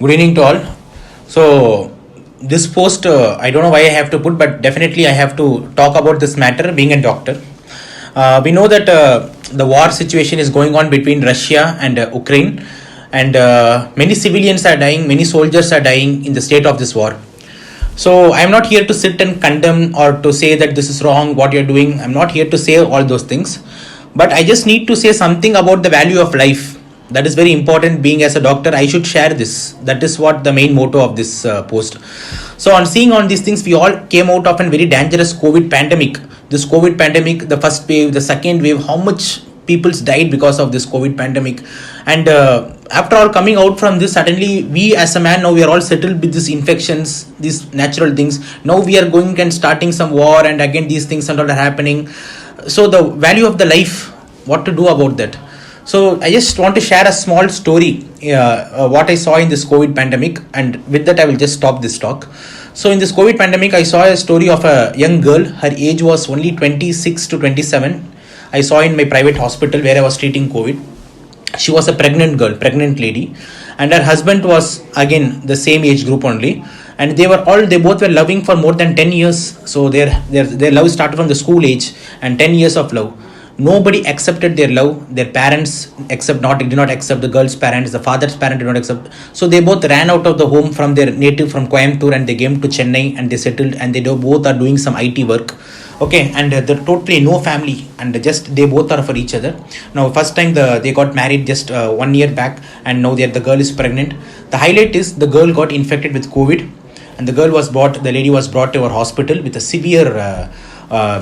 Good evening to all. So, this post, I don't know why I have to put, but definitely I have to talk about this matter being a doctor. We know that the war situation is going on between Russia and Ukraine, and many civilians are dying, many soldiers are dying in the state of this war. So, I'm not here to sit and condemn or to say that this is wrong, what you're doing. I'm not here to say all those things, but I just need to say something about the value of life. That is very important. Being as a doctor, I should share this. That is what the main motto of this post. So on seeing on these things, we all came out of a very dangerous COVID pandemic. This COVID pandemic, the first wave, the second wave, how much people died because of this COVID pandemic. And after all coming out from this, suddenly we as a man, now we are all settled with these infections, these natural things. Now we are going and starting some war, and again these things and all are happening. So the value of the life, what to do about that? So I just want to share a small story, what I saw in this COVID pandemic, and with that I will just stop this talk. So in this COVID pandemic, I saw a story of a young girl. Her age was only 26 to 27. I saw in my private hospital where I was treating COVID. She was a pregnant girl, pregnant lady, and her husband was again the same age group only. And they both were loving for more than 10 years. So their love started from the school age, and 10 years of love. Nobody accepted their love. Their parents did not accept. The girl's parents, the father's parent did not accept. So they both ran out of the home from their native from Coimbatore, and they came to Chennai and they settled, and both are doing some IT work. Okay, and they're totally no family, and just they both are for each other. Now first time they got married just 1 year back, and now the girl is pregnant. The highlight is the girl got infected with COVID, and the lady was brought to our hospital with a severe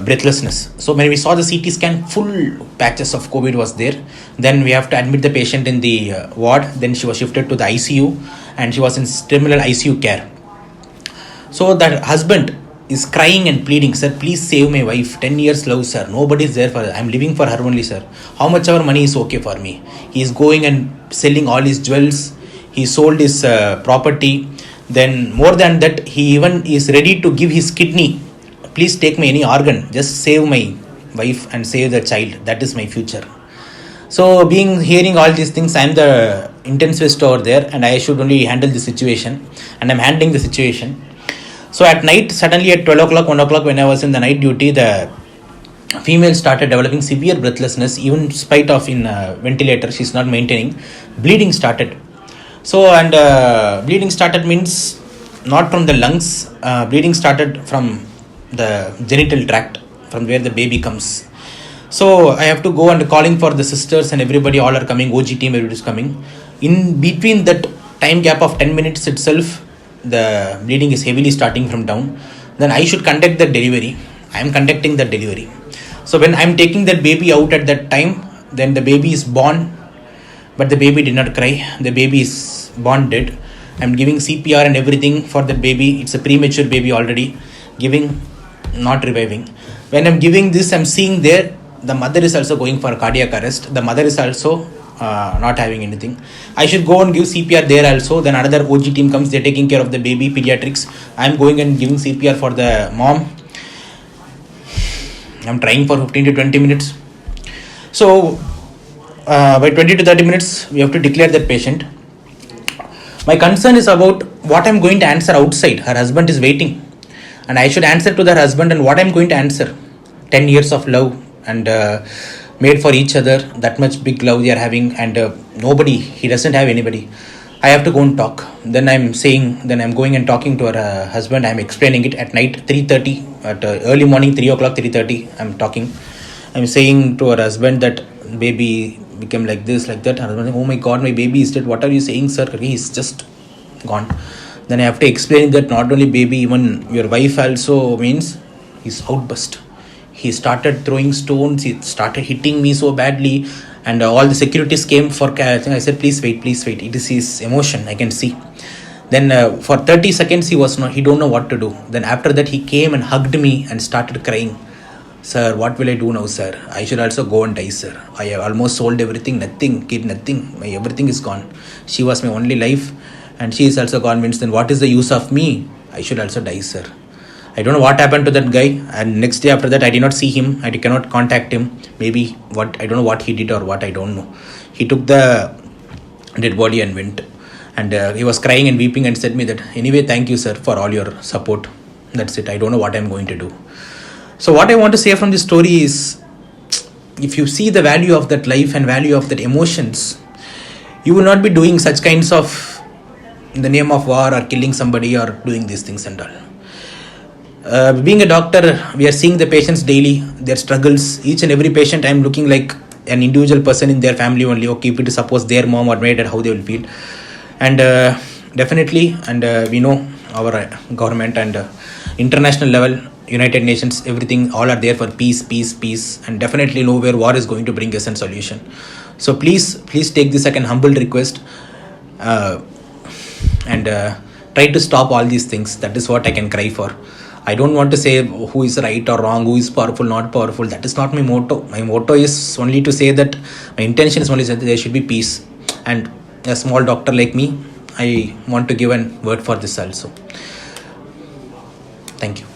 breathlessness. So when we saw the CT scan, full patches of COVID was there. Then we have to admit the patient in the ward. Then she was shifted to the ICU, and she was in terminal ICU care. So that husband is crying and pleading, "Sir, please save my wife. 10 years love, sir. Nobody is there for her. I'm living for her only, sir. How much our money is okay for me?" He is going and selling all his jewels. He sold his property. Then more than that, he even is ready to give his kidney. "Please take me any organ, just save my wife and save the child. That is my future." So hearing all these things, I'm the intensivist over there, and I should only handle the situation, and I'm handling the situation. So at night, suddenly at 12 o'clock, 1 o'clock, when I was in the night duty, the female started developing severe breathlessness, even in spite of in ventilator, she's not maintaining. Bleeding started. So, and bleeding started means not from the lungs, bleeding started from the genital tract, from where the baby comes. So I have to go and calling for the sisters, and everybody all are coming, OG team, everybody is coming. In between that time gap of 10 minutes itself, the bleeding is heavily starting from down. Then I should conduct the delivery. I am conducting the delivery. So when I am taking that baby out at that time, then the baby is born, but the baby did not cry. The baby is born dead. I am giving CPR and everything for the baby. It's a premature baby already. Giving, not reviving. When I'm giving this, I'm seeing there the mother is also going for cardiac arrest. The mother is also not having anything. I should go and give CPR there also. Then another OG team comes, they're taking care of the baby, pediatrics. I'm going and giving CPR for the mom. I'm trying for 15 to 20 minutes. So by 20 to 30 minutes, we have to declare that patient. My concern is about what I'm going to answer outside. Her husband is waiting, and I should answer to their husband, and what I'm going to answer. 10 years of love, and made for each other, that much big love they are having, and he doesn't have anybody. I have to go and talk. Then I'm going and talking to her husband. I'm explaining it at night, 3:30, at early morning, 3 o'clock, 3:30, I'm talking. I'm saying to her husband that baby became like this, like that. Her husband, "Oh my God, my baby is dead. What are you saying, sir? He's just gone." Then I have to explain that not only baby, even your wife also means he's outburst. He started throwing stones. He started hitting me so badly, and all the securities came for catching. I said, please wait. It is his emotion. I can see. Then for 30 seconds, he don't know what to do. Then after that, he came and hugged me and started crying. "Sir, what will I do now, sir? I should also go and die, sir. I have almost sold everything, nothing, kid, nothing. Everything is gone. She was my only life, and she is also convinced. Then what is the use of me? I should also die, sir." I don't know what happened to that guy, and next day after that I did not see him. I cannot contact him. Maybe I don't know what he did or what, I don't know. He took the dead body and went. And he was crying and weeping and said me that, anyway, thank you, sir, for all your support. That's it. I don't know what I'm going to do. So what I want to say from this story is, if you see the value of that life and value of that emotions, you will not be doing such kinds of, in the name of war, or killing somebody, or doing these things and all. Being a doctor, we are seeing the patients daily, their struggles. Each and every patient, I'm looking like an individual person in their family only. Okay, if it is suppose their mom or maid, how they will feel. And definitely, and we know our government and international level, United Nations, everything, all are there for peace, peace, peace, and definitely know where war is going to bring us a solution. So please take this like an humble request, and try to stop all these things. That is what I can cry for. I don't want to say who is right or wrong, who is powerful, not powerful. That is not my motto. My motto is only to say that my intention is only that there should be peace. And a small doctor like me, I want to give a word for this also. Thank you.